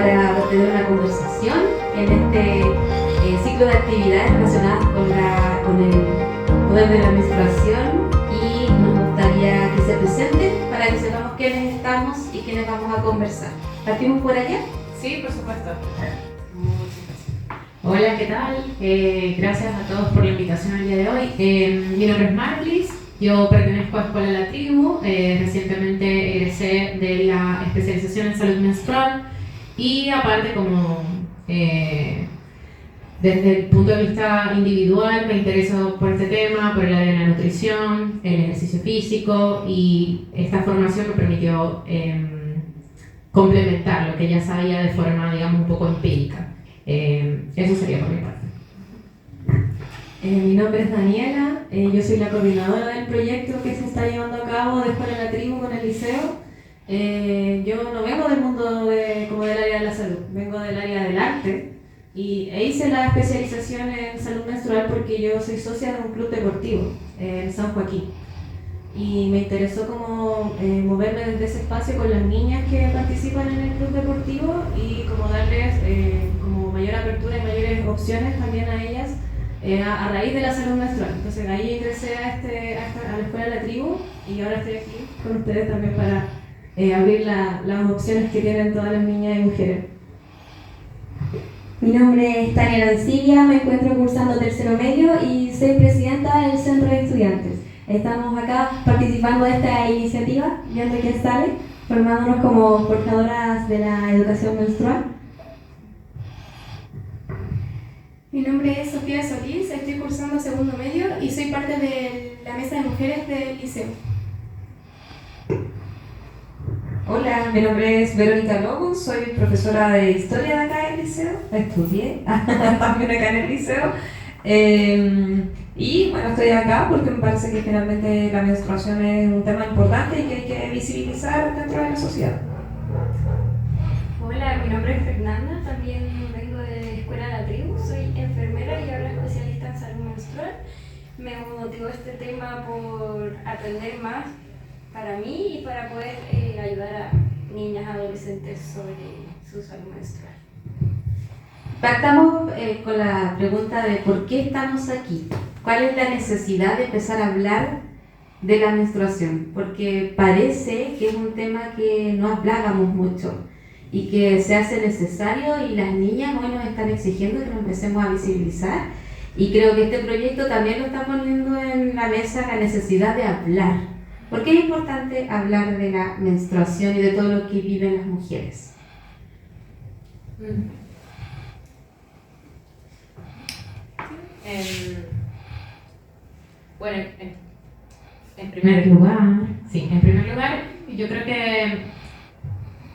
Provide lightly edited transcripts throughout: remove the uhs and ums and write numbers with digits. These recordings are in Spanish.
para tener una conversación en este ciclo de actividades relacionadas con el poder de la menstruación, y nos gustaría que se presenten para que sepamos quiénes estamos y quiénes vamos a conversar. ¿Partimos por allá? Sí, por supuesto. Hola, ¿qué tal? Gracias a todos por la invitación el día de hoy. Mi nombre es Marlis, yo pertenezco a Escuela La Tribu, recientemente egresé de la especialización en salud menstrual y aparte desde el punto de vista individual me intereso por este tema, por el área de la nutrición, el ejercicio físico, y esta formación me permitió complementar lo que ya sabía de forma, digamos, un poco empírica. Eso sería por mi parte. Mi nombre es Daniela, yo soy la coordinadora del proyecto que se está llevando a cabo de Escuela La Tribu con el liceo. Yo no vengo del mundo como del área de la salud, vengo del área del arte e hice la especialización en salud menstrual porque yo soy socia de un club deportivo en San Joaquín. Y me interesó como moverme desde ese espacio con las niñas que participan en el club deportivo y como darles como mayor apertura y mayores opciones también a ellas a raíz de la salud menstrual. Entonces ahí ingresé a la Escuela de la Tribu y ahora estoy aquí con ustedes también para abrir las opciones que tienen todas las niñas y mujeres. Mi nombre es Tania Arancibia, me encuentro cursando tercero medio y soy presidenta del Centro de Estudiantes. Estamos acá participando de esta iniciativa, viendo qué sale, formándonos como forjadoras de la educación menstrual. Mi nombre es Sofía Solís, estoy cursando segundo medio y soy parte de la mesa de mujeres del liceo. Hola, mi nombre es Verónica Lobo, soy profesora de historia de acá del liceo, estudié también acá en el liceo. Y bueno, estoy acá porque me parece que finalmente la menstruación es un tema importante y que hay que visibilizar dentro de la sociedad. Hola, mi nombre es Fernanda, también vengo de Escuela La Tribu, soy enfermera y ahora especialista en salud menstrual. Me motivó este tema por aprender más para mí y para poder ayudar a niñas y adolescentes sobre su salud menstrual. Partamos con la pregunta de por qué estamos aquí. ¿Cuál es la necesidad de empezar a hablar de la menstruación? Porque parece que es un tema que no hablamos mucho y que se hace necesario, y las niñas hoy nos están exigiendo que lo empecemos a visibilizar, y creo que este proyecto también lo está poniendo en la mesa, la necesidad de hablar. ¿Por qué es importante hablar de la menstruación y de todo lo que viven las mujeres? Bueno, en primer lugar, yo creo que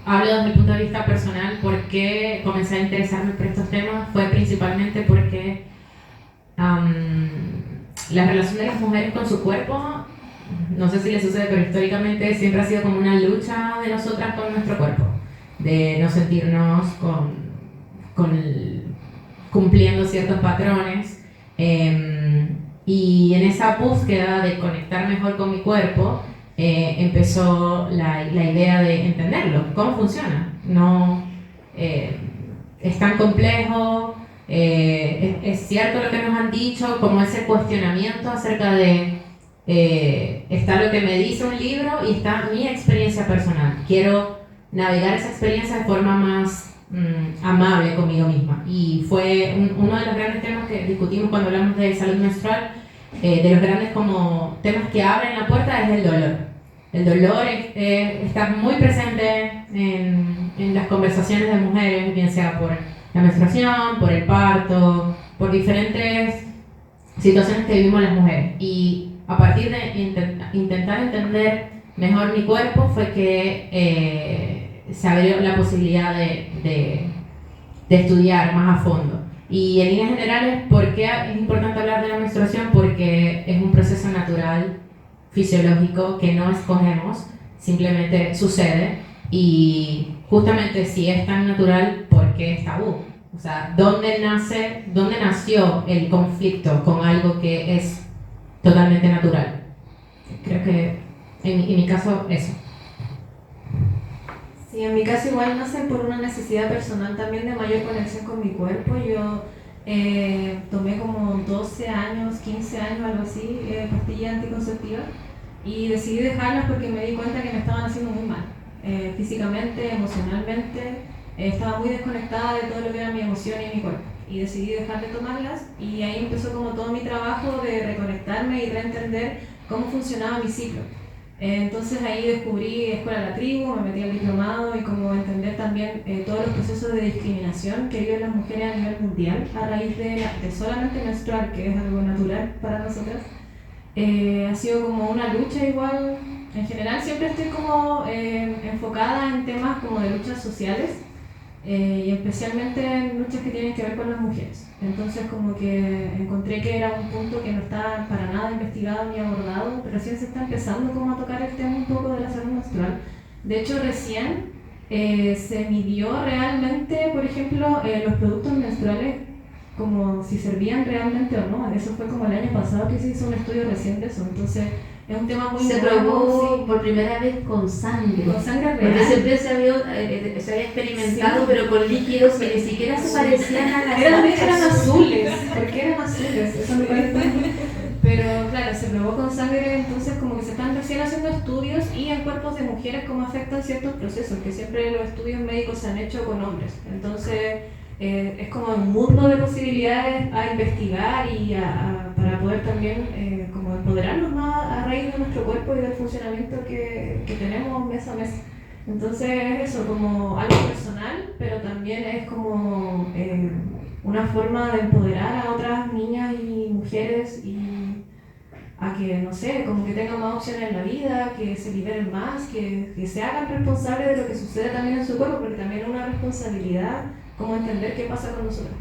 hablo desde el punto de vista personal. ¿Por qué comencé a interesarme por estos temas? Fue principalmente porque la relación de las mujeres con su cuerpo, no sé si les sucede, pero históricamente siempre ha sido como una lucha de nosotras con nuestro cuerpo, de no sentirnos cumpliendo ciertos patrones. Y en esa búsqueda de conectar mejor con mi cuerpo, empezó la idea de entenderlo, cómo funciona. No es tan complejo, es cierto lo que nos han dicho, como ese cuestionamiento acerca de está lo que me dice un libro y está mi experiencia personal. Quiero navegar esa experiencia de forma más amable conmigo misma, y fue uno de los grandes temas que discutimos cuando hablamos de salud menstrual. De los grandes como temas que abren la puerta es el dolor. El dolor está muy presente en las conversaciones de mujeres, bien sea por la menstruación, por el parto, por diferentes situaciones que vivimos las mujeres. Y a partir de intentar entender mejor mi cuerpo fue que se abrió la posibilidad de estudiar más a fondo. Y en líneas generales, ¿por qué es importante hablar de la menstruación? Porque es un proceso natural, fisiológico, que no escogemos, simplemente sucede. Y justamente si es tan natural, ¿por qué es tabú? O sea, ¿dónde nació el conflicto con algo que es totalmente natural? Creo que en mi caso, eso. Sí, en mi caso igual nace por una necesidad personal también de mayor conexión con mi cuerpo. Yo tomé como 12 años, 15 años, algo así, pastillas anticonceptivas y decidí dejarlas porque me di cuenta que me estaban haciendo muy mal. Físicamente, emocionalmente, estaba muy desconectada de todo lo que era mi emoción y mi cuerpo. Y decidí dejar de tomarlas y ahí empezó como todo mi trabajo de reconectarme y reentender cómo funcionaba mi ciclo. Entonces ahí descubrí Escuela La Tribu, me metí al diplomado y como entender también todos los procesos de discriminación que viven las mujeres a nivel mundial a raíz de solamente menstruar, que es algo natural para nosotras. Ha sido como una lucha igual, en general siempre estoy como enfocada en temas como de luchas sociales y especialmente en luchas que tienen que ver con las mujeres. Entonces como que encontré que era un punto que no está para nada investigado ni abordado, pero recién se está empezando como a tocar el tema un poco de la salud menstrual. De hecho recién se midió realmente, por ejemplo, los productos menstruales como si servían realmente o no. Eso fue como el año pasado que se hizo un estudio recién de eso. Entonces es un tema muy Se nuevo, probó sí. por primera vez con sangre. Con sangre real. Porque siempre se había experimentado, Sí. pero con líquidos que ni siquiera se parecían a la Eran sangre. azules. ¿Por qué eran azules? Eso me parece. Pero claro, se probó con sangre, entonces como que se están recién haciendo estudios y en cuerpos de mujeres cómo afectan ciertos procesos, que siempre los estudios médicos se han hecho con hombres. Entonces es como un mundo de posibilidades a investigar y para poder también como empoderarnos más a raíz de nuestro cuerpo y del funcionamiento que tenemos mes a mes. Entonces es eso, como algo personal, pero también es como una forma de empoderar a otras niñas y mujeres y a que, no sé, como que tengan más opciones en la vida, que se liberen más, que se hagan responsables de lo que sucede también en su cuerpo, porque también es una responsabilidad como entender qué pasa con nosotros.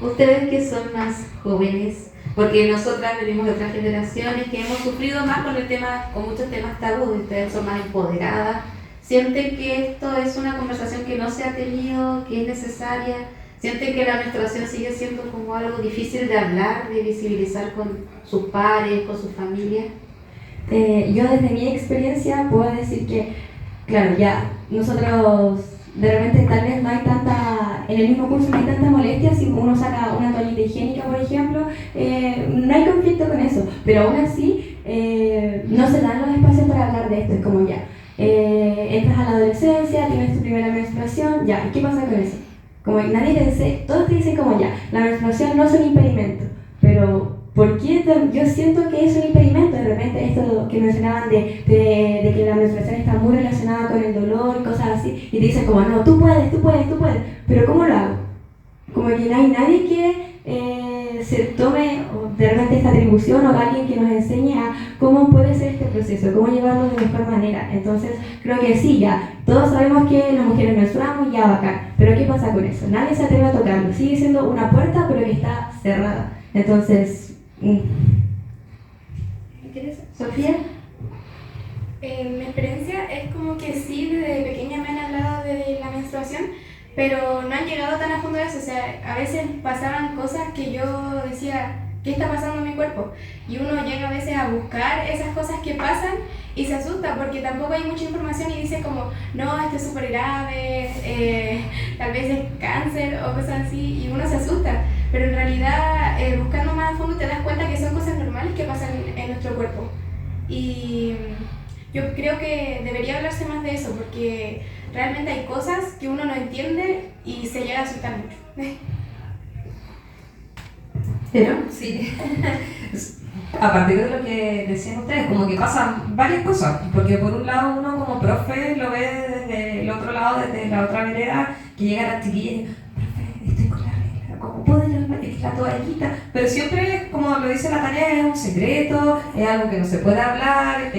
Ustedes que son más jóvenes, porque nosotras venimos de otras generaciones que hemos sufrido más con el tema, con muchos temas tabúes, ustedes son más empoderadas, sienten que esto es una conversación que no se ha tenido, que es necesaria, sienten que la menstruación sigue siendo como algo difícil de hablar, de visibilizar con sus pares, con su familia. Yo desde mi experiencia puedo decir que, claro, ya nosotros de repente tal vez no hay tanta, en el mismo curso no hay tanta molestia si uno saca una toallita higiénica, por ejemplo, no hay conflicto con eso, pero aún así no se dan los espacios para hablar de esto. Es como ya, entras a la adolescencia, tienes tu primera menstruación, ya, ¿y qué pasa con eso? Como nadie te dice, todos te dicen como ya, la menstruación no es un impedimento, pero ¿por qué yo siento que es un impedimento? De repente esto que mencionaban de que la menstruación está muy relacionada con el dolor y cosas así, y te dicen como, no, tú puedes, pero ¿cómo lo hago? Como que no hay nadie que se tome de repente esta atribución o alguien que nos enseñe a cómo puede ser este proceso, cómo llevarlo de mejor manera. Entonces creo que sí, ya, todos sabemos que las mujeres menstruamos, ya bacán, pero ¿qué pasa con eso? Nadie se atreve a tocarlo, sigue siendo una puerta pero que está cerrada. Entonces, Sofía. Mi experiencia es como que sí, desde pequeña me han hablado de la menstruación, pero no han llegado tan a fondo de eso. O sea, a veces pasaban cosas que yo decía, ¿qué está pasando en mi cuerpo? Y uno llega a veces a buscar esas cosas que pasan y se asusta porque tampoco hay mucha información y dice como, no, esto es súper grave, tal vez es cáncer o cosas así, y uno se asusta. Pero en realidad, buscando más a fondo te das cuenta que son cosas normales que pasan en nuestro cuerpo. Y yo creo que debería hablarse más de eso porque realmente hay cosas que uno no entiende y se llega a asustar mucho. ¿Pero? Sí. A partir de lo que decían ustedes, como que pasan varias cosas, porque por un lado uno como profe lo ve desde el otro lado, desde la otra vereda, que llega la chiquilla y profe, estoy con la regla, ¿cómo puedo ir la toallita? Pero siempre, como lo dice la Tania, es un secreto, es algo que no se puede hablar,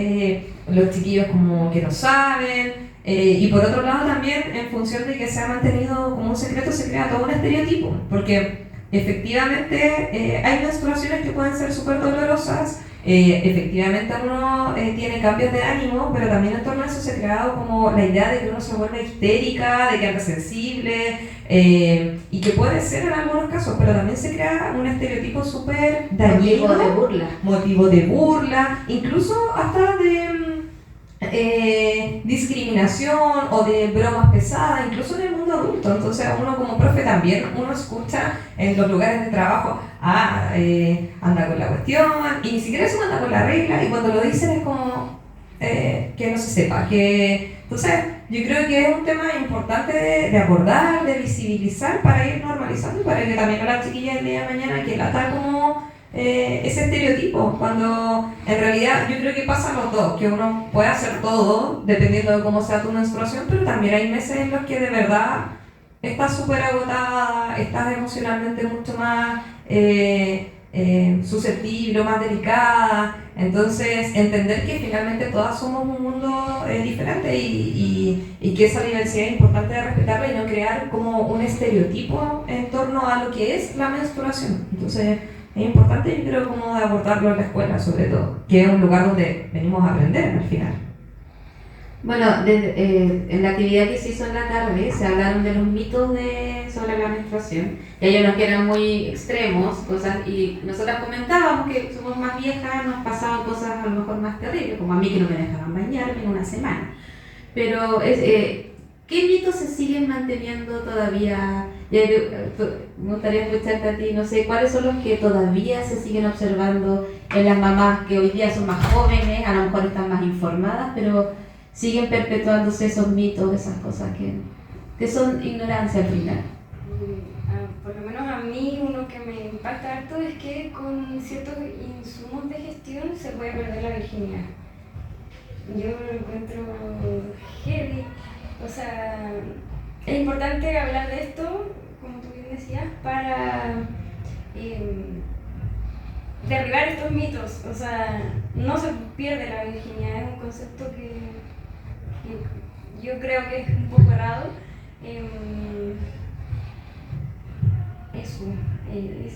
los chiquillos como que no saben, y por otro lado también, en función de que se ha mantenido como un secreto, se crea todo un estereotipo, porque efectivamente hay menstruaciones que pueden ser súper dolorosas, efectivamente uno tiene cambios de ánimo, pero también en torno a eso se ha creado como la idea de que uno se vuelve histérica, de que anda sensible, y que puede ser en algunos casos, pero también se crea un estereotipo súper dañino, Motivo de burla. motivo de burla, incluso hasta discriminación o de bromas pesadas, incluso en el mundo adulto. Entonces uno como profe también, uno escucha en los lugares de trabajo, anda con la cuestión, y ni siquiera eso anda con la regla, y cuando lo dicen es como que no se sepa. Entonces yo creo que es un tema importante de abordar, de visibilizar, para ir normalizando, y para que también a las chiquillas del día de mañana que lata como ese estereotipo, cuando en realidad yo creo que pasa los dos, que uno puede hacer todo dependiendo de cómo sea tu menstruación, pero también hay meses en los que de verdad estás súper agotada, estás emocionalmente mucho más susceptible o más delicada. Entonces entender que finalmente todas somos un mundo diferente, y que esa diversidad es importante de respetarla y no crear como un estereotipo en torno a lo que es la menstruación. Entonces es importante, yo creo, como de abordarlo en la escuela, sobre todo, que es un lugar donde venimos a aprender al final. Bueno, en la actividad que se hizo en la tarde se hablaron de los mitos sobre la menstruación, y hay unos que eran muy extremos, cosas, y nosotras comentábamos que somos más viejas, nos pasaban cosas a lo mejor más terribles, como a mí que no me dejaban bañarme en una semana. Pero ¿qué mitos se siguen manteniendo todavía? Me gustaría escucharte a ti, no sé, ¿cuáles son los que todavía se siguen observando en las mamás que hoy día son más jóvenes, a lo mejor están más informadas, pero siguen perpetuándose esos mitos, esas cosas que son ignorancia al final? Por lo menos a mí, uno que me impacta harto es que con ciertos insumos de gestión se puede perder la virginidad. Yo lo encuentro heavy. O sea, es importante hablar de esto, como tú bien decías, para derribar estos mitos. O sea, no se pierde la virginidad, es un concepto que yo creo que es un poco errado.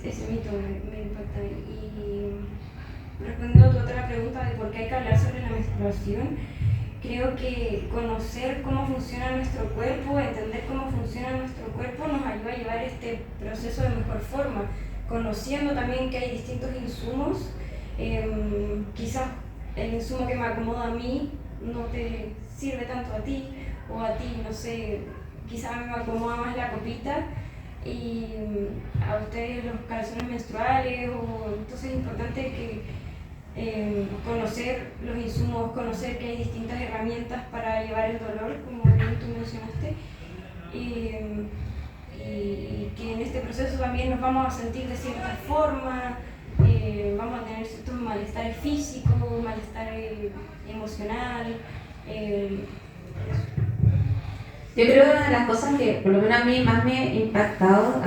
Ese mito me impacta. Y respondiendo a tu otra pregunta de por qué hay que hablar sobre la menstruación, creo que conocer cómo funciona nuestro cuerpo, entender cómo funciona nuestro cuerpo, nos ayuda a llevar este proceso de mejor forma, conociendo también que hay distintos insumos. Quizás el insumo que me acomoda a mí no te sirve tanto a ti, o a ti, no sé, quizás a mí me acomoda más la copita y a ustedes los calzones menstruales. Entonces es importante que conocer los insumos, conocer que hay distintas herramientas para llevar el dolor, como bien tú mencionaste, y que en este proceso también nos vamos a sentir de cierta forma, vamos a tener ciertos malestares físicos, malestar emocional. Yo creo que una de las cosas que por lo menos a mí más me ha impactado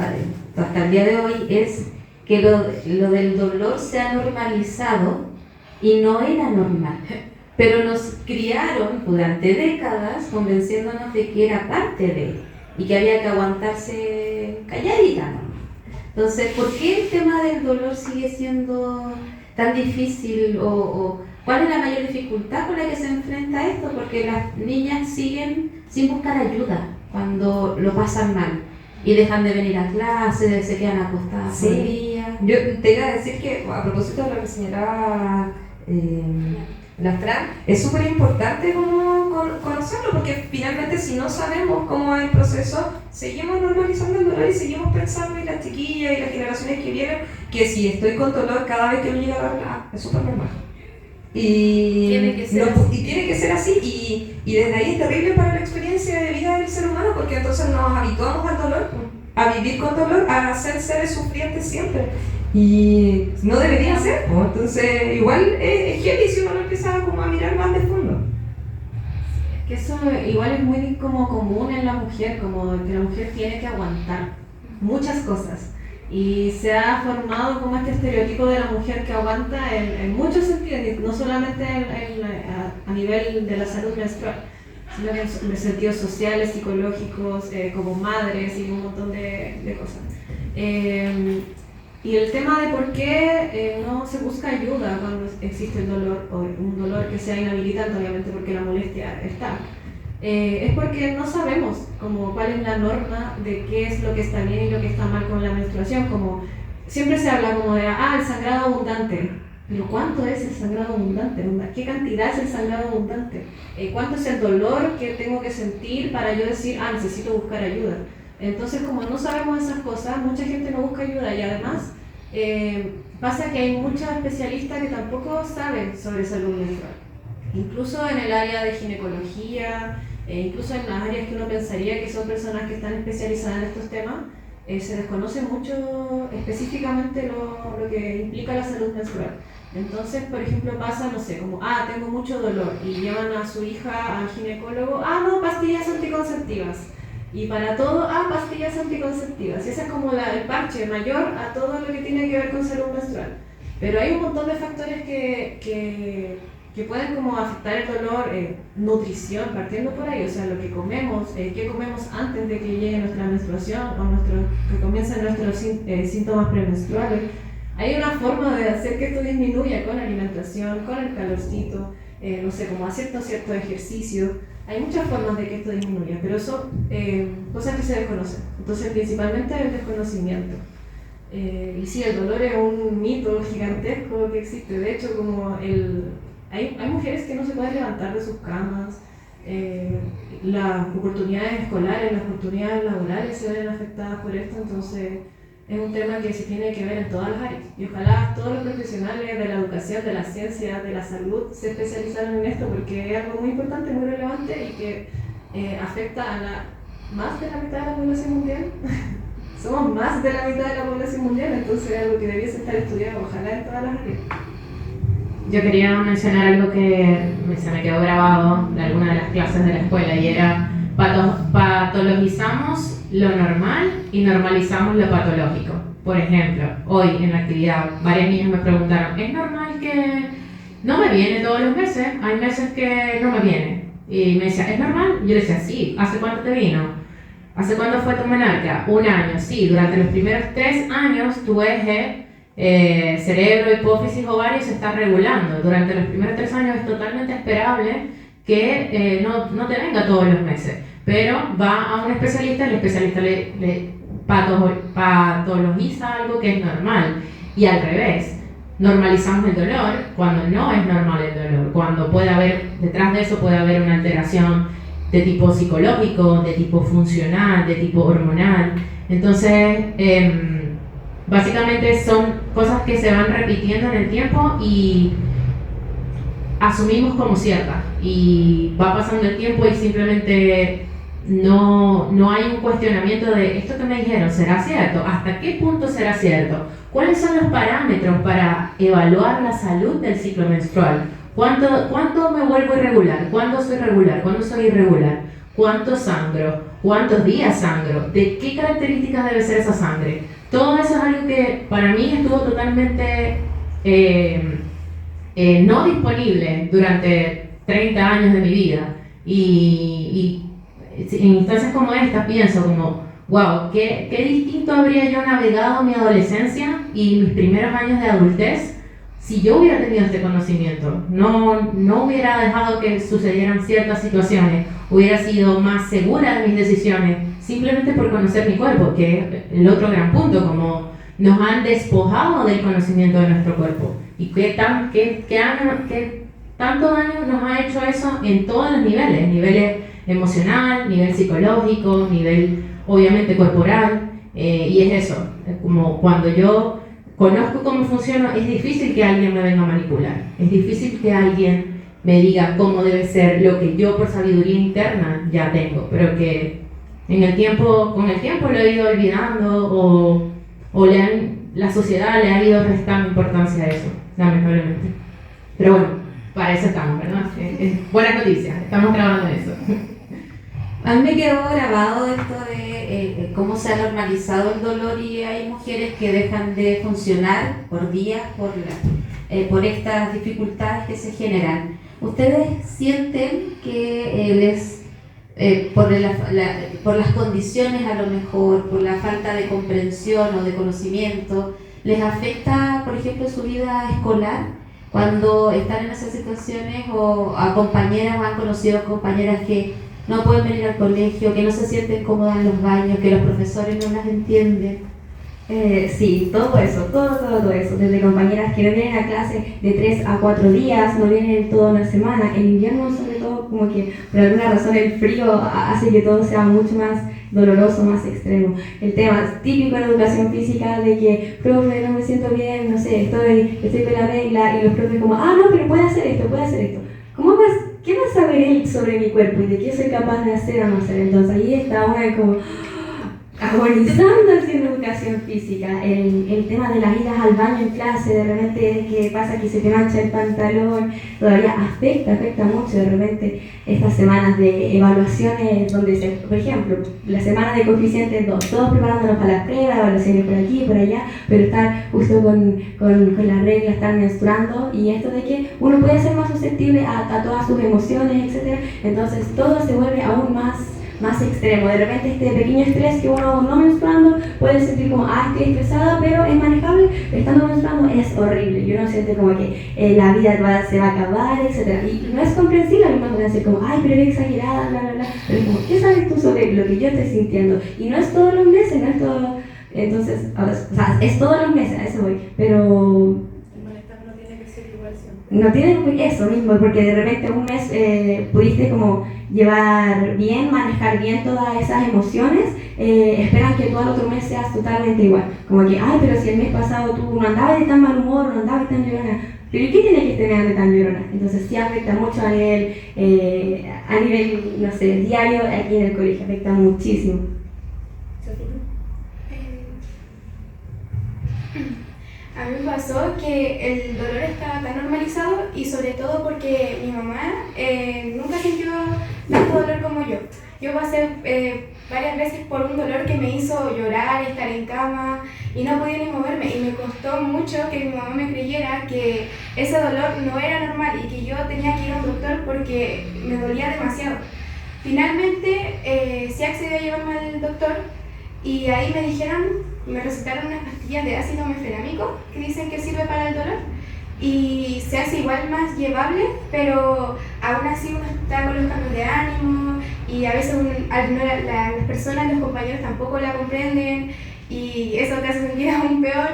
hasta el día de hoy es que lo del dolor se ha normalizado y no era normal, pero nos criaron durante décadas convenciéndonos de que era parte de, y que había que aguantarse calladita, ¿no? Entonces, ¿por qué el tema del dolor sigue siendo tan difícil, o cuál es la mayor dificultad con la que se enfrenta esto? Porque las niñas siguen sin buscar ayuda cuando lo pasan mal y dejan de venir a clase, se quedan acostadas todo el día. Yo te iba a decir que, a propósito de lo que señalaba Lastrán, es súper importante como conocerlo, porque finalmente si no sabemos cómo es el proceso, seguimos normalizando el dolor y seguimos pensando, y las chiquillas y las generaciones que vienen, que si estoy con dolor cada vez que me llega la regla, es súper normal. Y tiene que ser así, y desde ahí es terrible para la experiencia de vida del ser humano, porque entonces nos habituamos al dolor, a vivir con dolor, a ser seres sufrientes siempre, y no debería ser, pues. Entonces igual es heavy si uno lo empieza como a mirar más de fondo. Que eso igual es muy como común en la mujer, como que la mujer tiene que aguantar muchas cosas. Y se ha formado como este estereotipo de la mujer que aguanta en muchos sentidos, no solamente a nivel de la salud menstrual, sino que en sentidos sociales, psicológicos, como madres y un montón de cosas. Y el tema de por qué no se busca ayuda cuando existe el dolor, o un dolor que sea inhabilitante, obviamente porque la molestia está, es porque no sabemos como cuál es la norma de qué es lo que está bien y lo que está mal con la menstruación. Como siempre se habla como de el sangrado abundante, pero ¿cuánto es el sangrado abundante? ¿Qué cantidad es el sangrado abundante? ¿Cuánto es el dolor que tengo que sentir para yo decir, necesito buscar ayuda? Entonces, como no sabemos esas cosas, mucha gente no busca ayuda y además pasa que hay muchos especialistas que tampoco saben sobre salud menstrual. Incluso en el área de ginecología, incluso en las áreas que uno pensaría que son personas que están especializadas en estos temas, se desconoce mucho específicamente lo que implica la salud menstrual. Entonces, por ejemplo, pasa, no sé, como, tengo mucho dolor y llevan a su hija al ginecólogo, no, pastillas anticonceptivas. Y para todo, pastillas anticonceptivas. Y ese es como el parche mayor a todo lo que tiene que ver con salud menstrual. Pero hay un montón de factores que pueden como afectar el dolor, nutrición, partiendo por ahí, o sea, lo que comemos, qué comemos antes de que llegue nuestra menstruación o que comiencen nuestros síntomas premenstruales. Hay una forma de hacer que esto disminuya con alimentación, con el calorcito, no sé, como haciendo cierto ejercicio. Hay muchas formas de que esto disminuya, pero son cosas que se desconocen. Entonces, principalmente el desconocimiento. Y sí, el dolor es un mito gigantesco que existe. De hecho, como hay mujeres que no se pueden levantar de sus camas, las oportunidades escolares, las oportunidades laborales se ven afectadas por esto, entonces es un tema que se tiene que ver en todas las áreas. Y ojalá todos los profesionales de la educación, de la ciencia, de la salud se especializaran en esto porque es algo muy importante, muy relevante y que afecta a más de la mitad de la población mundial. Somos más de la mitad de la población mundial, entonces es algo que debiese estar estudiado, ojalá en todas las áreas. Yo quería mencionar algo que se me quedó grabado de alguna de las clases de la escuela y era patologizamos lo normal y normalizamos lo patológico. Por ejemplo, hoy en la actividad varias niñas me preguntaron, ¿es normal que no me viene todos los meses? Hay meses que no me viene. Y me decía, ¿es normal? Y yo le decía, sí. ¿Hace cuánto te vino? ¿Hace cuánto fue tu menarquia? 1 año, sí. Durante los primeros 3 años tu eje cerebro, hipófisis, ovario se está regulando. Durante los primeros 3 años es totalmente esperable que no te venga todos los meses, pero va a un especialista, el especialista le patologiza algo que es normal y al revés, normalizamos el dolor cuando no es normal el dolor, cuando puede haber, detrás de eso puede haber una alteración de tipo psicológico, de tipo funcional, de tipo hormonal. Entonces, básicamente son cosas que se van repitiendo en el tiempo y asumimos como ciertas y va pasando el tiempo y simplemente no hay un cuestionamiento de esto que me dijeron, ¿será cierto? ¿Hasta qué punto será cierto? ¿Cuáles son los parámetros para evaluar la salud del ciclo menstrual? ¿Cuánto me vuelvo irregular? ¿Cuándo soy regular? ¿Cuándo soy irregular? ¿Cuánto sangro? ¿Cuántos días sangro? ¿De qué características debe ser esa sangre? Todo eso es algo que para mí estuvo totalmente no disponible durante 30 años de mi vida. Y en instancias como esta pienso como, wow, qué distinto habría yo navegado mi adolescencia y mis primeros años de adultez si yo hubiera tenido este conocimiento. No hubiera dejado que sucedieran ciertas situaciones, hubiera sido más segura de mis decisiones, simplemente por conocer mi cuerpo, que es el otro gran punto, como nos han despojado del conocimiento de nuestro cuerpo. ¿Y qué tanto daño nos ha hecho eso en todos los niveles? Niveles emocional, nivel psicológico, nivel obviamente corporal, y es eso, como cuando yo conozco cómo funciona, es difícil que alguien me venga a manipular, es difícil que alguien me diga cómo debe ser lo que yo por sabiduría interna ya tengo, pero que con el tiempo lo he ido olvidando o la sociedad le ha ido restando importancia a eso, lamentablemente. Pero bueno, para eso estamos, ¿verdad? Es buena noticia, estamos grabando eso. A mí me quedó grabado esto de cómo se ha normalizado el dolor y hay mujeres que dejan de funcionar por días por estas dificultades que se generan. ¿Ustedes sienten que por las condiciones a lo mejor, por la falta de comprensión o de conocimiento, les afecta, por ejemplo, su vida escolar? Cuando están en esas situaciones o a compañeras o han conocido compañeras que no pueden venir al colegio, que no se sienten cómodas en los baños, que los profesores no las entienden. Sí, todo eso, todo eso. Desde compañeras que no vienen a clase de 3 a 4 días, no vienen toda una semana. En invierno, sobre todo, como que por alguna razón el frío hace que todo sea mucho más doloroso, más extremo. El tema típico en educación física de que, profe, no me siento bien, no sé, estoy con la regla, y los profes como, no, pero puede hacer esto. ¿Qué va a saber él sobre mi cuerpo y de qué soy capaz de hacer o no hacer? Entonces ahí está una como agonizando haciendo educación física. El tema de las idas al baño en clase, de repente que pasa que se te mancha el pantalón, todavía afecta mucho. De repente estas semanas de evaluaciones donde por ejemplo, la semana de coeficientes 2, todos preparándonos para la prueba, evaluaciones por aquí, por allá, pero estar justo con la regla, estar menstruando, y esto de que uno puede ser más susceptible a todas sus emociones, etc. Entonces todo se vuelve aún más extremo. De repente este pequeño estrés que uno no menstruando puede sentir como, estoy estresada, pero es manejable. Estando menstruando es horrible y uno siente como que la vida se va a acabar, etc. Y no es comprensible, algunos pueden decir como, pero es exagerada, bla, bla, bla. Pero es como, ¿qué sabes tú sobre lo que yo estoy sintiendo? Y no es todos los meses, no es todo. Entonces, es todos los meses, a eso voy. Pero no tiene eso mismo, porque de repente un mes pudiste como manejar bien todas esas emociones, esperan que tú al otro mes seas totalmente igual. Como que, pero si el mes pasado tú no andabas de tan mal humor, no andabas tan llorona, pero ¿y qué tiene que tener de tan llorona? Entonces sí afecta mucho a nivel, no sé, diario aquí en el colegio, afecta muchísimo. A mí me pasó que el dolor estaba tan normalizado, y sobre todo porque mi mamá nunca sintió tanto dolor como yo. Yo pasé varias veces por un dolor que me hizo llorar, estar en cama y no podía ni moverme, y me costó mucho que mi mamá me creyera que ese dolor no era normal y que yo tenía que ir a un doctor porque me dolía demasiado. Finalmente sí accedí a llevarme al doctor, y ahí me recetaron unas pastillas de ácido mefenámico que dicen que sirve para el dolor, y se hace igual más llevable, pero aún así uno está con los cambios de ánimo, y a veces las personas, los compañeros tampoco la comprenden, y eso te hace sentir aún peor.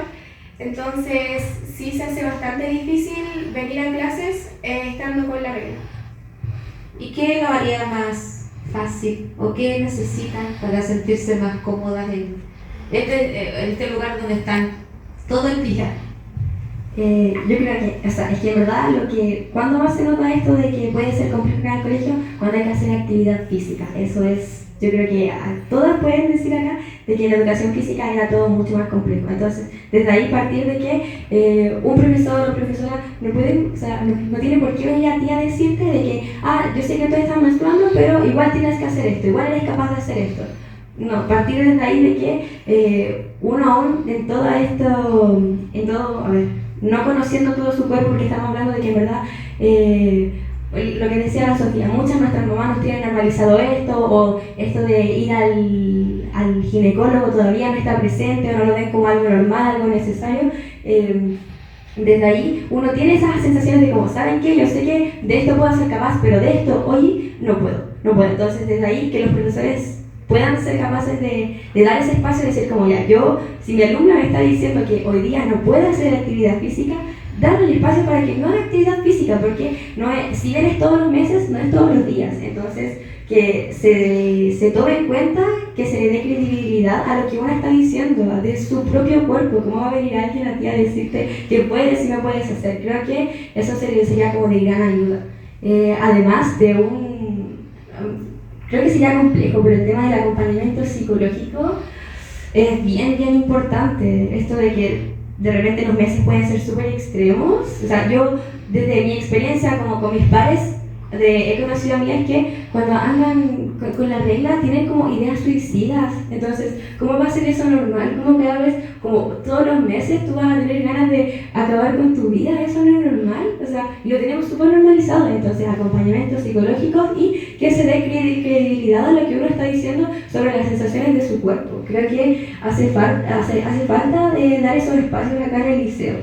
Entonces sí se hace bastante difícil venir a clases estando con la regla. ¿Y qué lo haría más fácil o qué necesitan para sentirse más cómodas en este lugar donde están todo el día? Yo creo que, es que en verdad cuando más se nota esto de que puede ser complejo en el colegio, cuando hay que hacer actividad física. Eso es, yo creo que todas pueden decir acá de que la educación física era todo mucho más complejo. Entonces, desde ahí partir de que un profesor o profesora no tiene por qué venir a ti a decirte de que, yo sé que tú estás menstruando, pero igual tienes que hacer esto, igual eres capaz de hacer esto. No, partir desde ahí de que uno aún no conociendo todo su cuerpo, porque estamos hablando de que en verdad, lo que decía la Sofía, muchas de nuestras mamás nos tienen normalizado esto, o esto de ir al ginecólogo todavía no está presente, o no lo ven como algo normal, algo necesario. Desde ahí uno tiene esas sensaciones de como, ¿saben qué? Yo sé que de esto puedo ser capaz, pero de esto hoy no puedo. Entonces desde ahí que los profesores puedan ser capaces de dar ese espacio, de decir como, si mi alumna me está diciendo que hoy día no puede hacer actividad física, darle el espacio para que no haga actividad física, porque si bien es todos los meses, no es todos los días. Entonces que se tome en cuenta, que se le dé credibilidad a lo que uno está diciendo, de su propio cuerpo. ¿Cómo va a venir alguien a ti a decirte que puedes y no puedes hacer? Creo que eso sería como de gran ayuda. Además de creo que sería complejo, pero el tema del acompañamiento psicológico es bien importante. Esto de que de repente los meses pueden ser súper extremos. O sea, yo desde mi experiencia como con mis pares he conocido amigas que cuando andan con la regla tienen como ideas suicidas. Entonces, ¿cómo va a ser eso normal? ¿Cómo cada vez, como todos los meses, tú vas a tener ganas de acabar con tu vida? Eso no es normal. O sea, lo tenemos súper normalizado. Entonces, acompañamientos psicológicos y que se dé credibilidad a lo que uno está diciendo sobre las sensaciones de su cuerpo. Creo que hace falta de dar esos espacios acá en el liceo.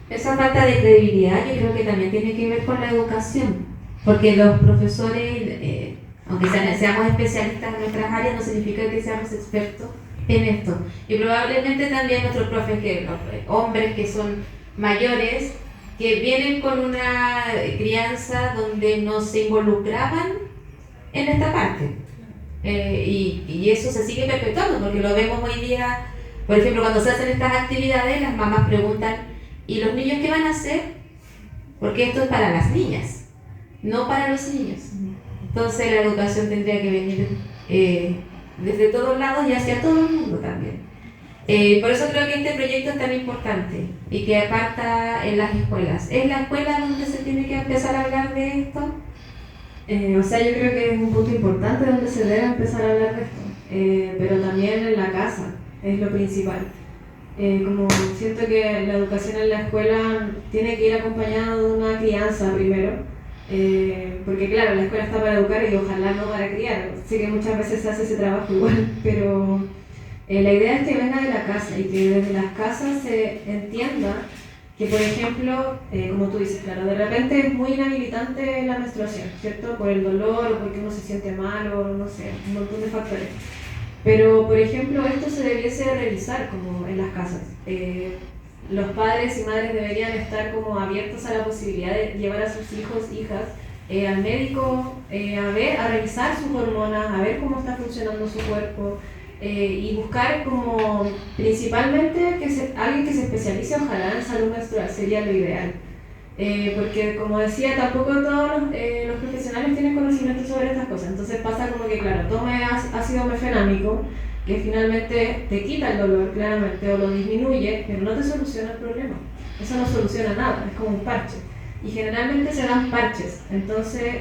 Esa falta de credibilidad yo creo que también tiene que ver con la educación. Porque los profesores, aunque seamos especialistas en nuestras áreas, no significa que seamos expertos en esto. Y probablemente también nuestros profes, los hombres que son mayores, que vienen con una crianza donde no se involucraban en esta parte. Y eso se sigue perpetuando, porque lo vemos hoy día, por ejemplo, cuando se hacen estas actividades, las mamás preguntan, ¿y los niños qué van a hacer? Porque esto es para las niñas, no para los niños. Entonces la educación tendría que venir desde todos lados y hacia todo el mundo también. Por eso creo que este proyecto es tan importante y que aparta en las escuelas. ¿Es la escuela donde se tiene que empezar a hablar de esto? O sea, yo creo que es un punto importante donde se debe empezar a hablar de esto, pero también en la casa es lo principal. Como siento que la educación en la escuela tiene que ir acompañada de una crianza primero, porque claro, la escuela está para educar y ojalá no para criar. Sé que muchas veces se hace ese trabajo igual, pero la idea es que venga de la casa y que desde las casas se entienda que, por ejemplo, como tú dices, claro, de repente es muy inhabilitante la menstruación, ¿cierto? Por el dolor o porque uno se siente mal o no sé, un montón de factores. Pero, por ejemplo, esto se debiese revisar como en las casas. Los padres y madres deberían estar como abiertos a la posibilidad de llevar a sus hijos, hijas, al médico, a revisar sus hormonas, a ver cómo está funcionando su cuerpo, y buscar como principalmente alguien que se especialice ojalá en salud menstrual, sería lo ideal. Porque como decía, tampoco todos los profesionales tienen conocimiento sobre estas cosas, entonces pasa como que claro, tome ácido mefenámico, que finalmente te quita el dolor claramente o lo disminuye, pero no te soluciona el problema, eso no soluciona nada, es como un parche, y generalmente se dan parches, entonces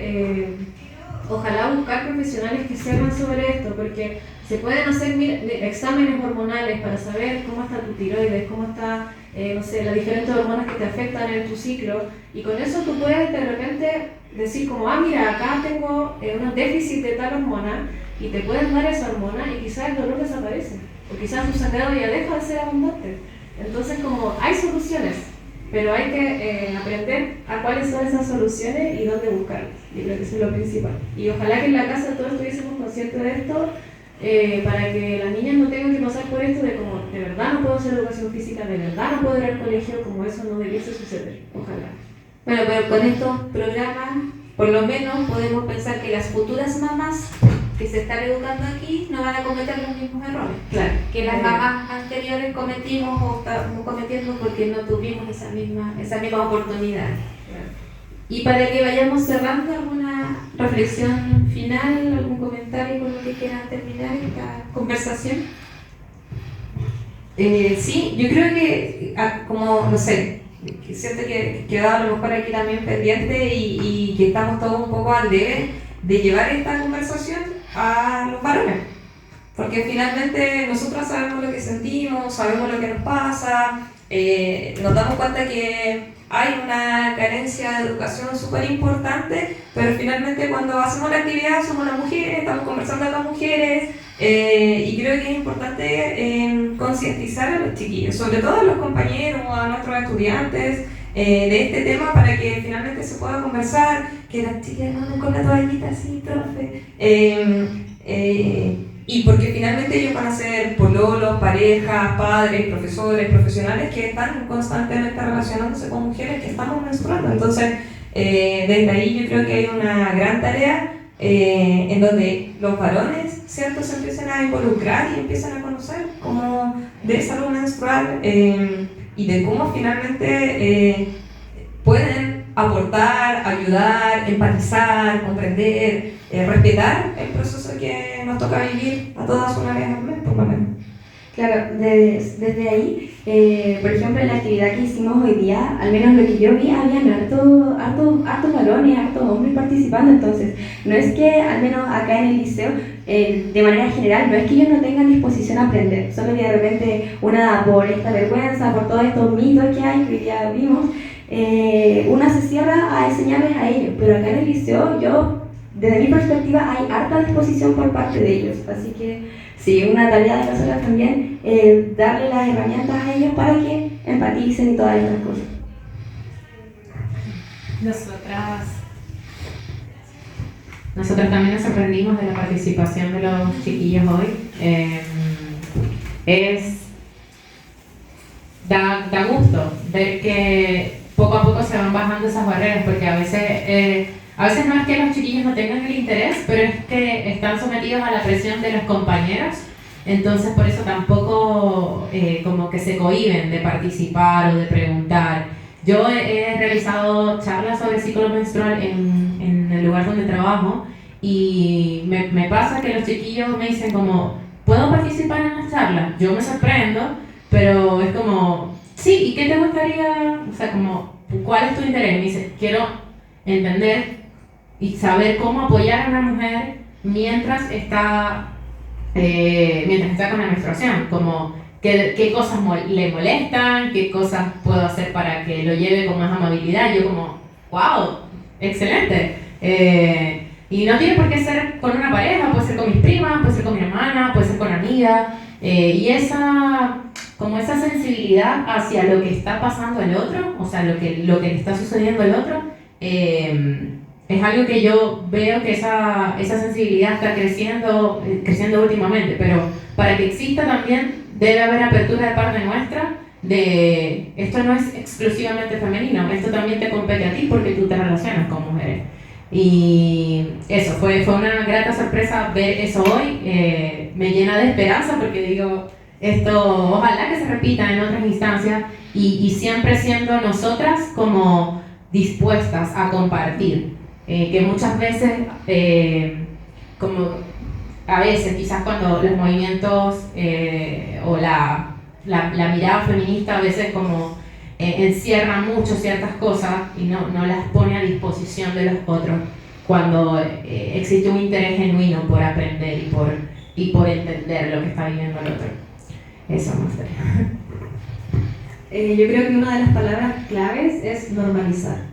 ojalá buscar profesionales que sepan sobre esto, porque se pueden hacer exámenes hormonales para saber cómo está tu tiroides, cómo está, no sé, las diferentes hormonas que te afectan en tu ciclo, y con eso tú puedes de repente decir como, mira, acá tengo un déficit de tal hormona, y te pueden dar esa hormona y quizás el dolor desaparece, o quizás tu sangrado ya deja de ser abundante. Entonces como hay soluciones, pero hay que aprender a cuáles son esas soluciones y dónde buscarlas. Yo creo que eso es lo principal. Y ojalá que en la casa todos estuviésemos conscientes de esto, para que las niñas no tengan que pasar por esto de como, de verdad no puedo hacer educación física, de verdad no puedo ir al colegio, como eso no debiese suceder. Ojalá. Bueno, pero con estos programas, por lo menos podemos pensar que las futuras mamás que se están educando aquí no van a cometer los mismos errores. Claro. Que las mamás anteriores cometimos o estamos cometiendo porque no tuvimos esa misma oportunidad. Claro. Y para que vayamos cerrando, ¿alguna reflexión final, algún comentario con lo que quieran terminar esta conversación? Sí, yo creo que, como, no sé, que siento que quedó a lo mejor aquí también pendiente y que estamos todos un poco al debe de llevar esta conversación a los varones. Porque finalmente nosotros sabemos lo que sentimos, sabemos lo que nos pasa, nos damos cuenta que hay una carencia de educación súper importante, pero finalmente cuando hacemos la actividad somos las mujeres, estamos conversando con las mujeres, y creo que es importante concientizar a los chiquillos, sobre todo a los compañeros, a nuestros estudiantes, de este tema para que finalmente se pueda conversar, que las chicas no anden con la toallita así, profe. Y porque finalmente ellos van a ser pololos, parejas, padres, profesores, profesionales que están constantemente relacionándose con mujeres que estamos menstruando. Entonces, desde ahí yo creo que hay una gran tarea en donde los varones, ¿cierto?, se empiecen a involucrar y empiezan a conocer cómo de salud menstrual y de cómo finalmente pueden aportar, ayudar, empatizar, comprender, respetar el proceso que nos toca vivir a todas una vez al mes, por lo menos. Claro, desde ahí, por ejemplo, en la actividad que hicimos hoy día, al menos lo que yo vi, habían hartos varones, hartos hombres participando, entonces no es que, al menos acá en el liceo, de manera general, no es que ellos no tengan disposición a aprender, solo que de repente una por esta vergüenza, por todos estos mitos que hay, que hoy día vimos, una se cierra a enseñarles a ellos, pero acá en el liceo, desde mi perspectiva, hay harta disposición por parte de ellos, así que sí, una tarea de nosotros también, darle las herramientas a ellos para que empaticen y todas estas cosas. Nosotras también nos sorprendimos de la participación de los chiquillos hoy. Da gusto ver que poco a poco se van bajando esas barreras, porque a veces no es que los chiquillos no tengan el interés, pero es que están sometidos a la presión de los compañeros, entonces por eso tampoco como que se cohíben de participar o de preguntar. Yo he realizado charlas sobre ciclo menstrual en el lugar donde trabajo y me pasa que los chiquillos me dicen como, ¿puedo participar en las charlas? Yo me sorprendo, pero es como, sí, ¿y qué te gustaría? O sea, como, ¿cuál es tu interés? Me dice, quiero entender y saber cómo apoyar a una mujer mientras está con la menstruación, como qué cosas le molestan, qué cosas puedo hacer para que lo lleve con más amabilidad. Yo como, wow, excelente. Y no tiene por qué ser con una pareja, puede ser con mis primas, puede ser con mi hermana, puede ser con amigas. Y esa sensibilidad hacia lo que está pasando al otro, o sea, lo que le está sucediendo al otro, es algo que yo veo que esa sensibilidad está creciendo últimamente, pero para que exista también debe haber apertura de parte nuestra de esto no es exclusivamente femenino, esto también te compete a ti porque tú te relacionas con mujeres. Y eso, fue una grata sorpresa ver eso hoy, me llena de esperanza porque digo, esto ojalá que se repita en otras instancias y siempre siendo nosotras como dispuestas a compartir, que muchas veces, como a veces quizás cuando los movimientos o la mirada feminista a veces como encierra mucho ciertas cosas y no las pone a disposición de los otros cuando existe un interés genuino por aprender y por entender lo que está viviendo el otro. Eso me gustaría. Yo creo que una de las palabras claves es normalizar.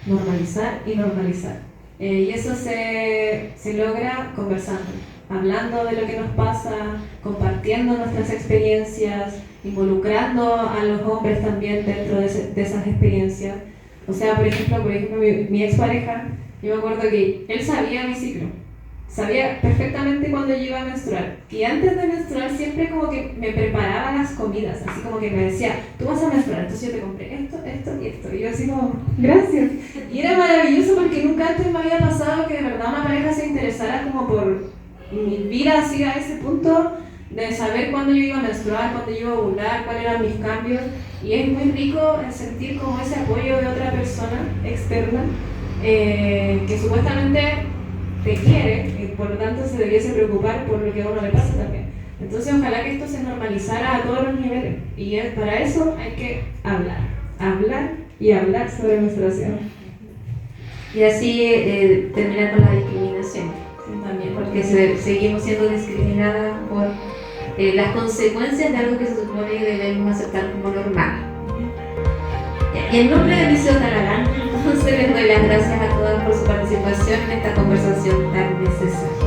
Normalizar y normalizar. Y eso se logra conversando, hablando de lo que nos pasa, compartiendo nuestras experiencias, involucrando a los hombres también dentro de esas experiencias. O sea, por ejemplo mi expareja, yo me acuerdo que él sabía mi ciclo, sabía perfectamente cuándo yo iba a menstruar. Y antes de menstruar siempre como que me preparaba las comidas, así como que me decía, tú vas a menstruar, entonces yo te compré esto, esto y esto. Y yo así como, gracias. Y era maravilloso porque nunca antes me había pasado que de verdad una pareja se interesara como por mi vida así a ese punto de saber cuándo yo iba a menstruar, cuándo yo iba a ovular, cuáles eran mis cambios. Y es muy rico el sentir como ese apoyo de otra persona externa que supuestamente te quiere y por lo tanto se debiese preocupar por lo que a uno le pasa también. Entonces ojalá que esto se normalizara a todos los niveles y para eso hay que hablar y hablar sobre menstruación. Y así terminar con la discriminación también, porque seguimos siendo discriminadas por las consecuencias de algo que se supone que debemos aceptar como normal. Y en nombre de Liceo Talalán, entonces les doy las gracias a todas por su participación en esta conversación tan necesaria.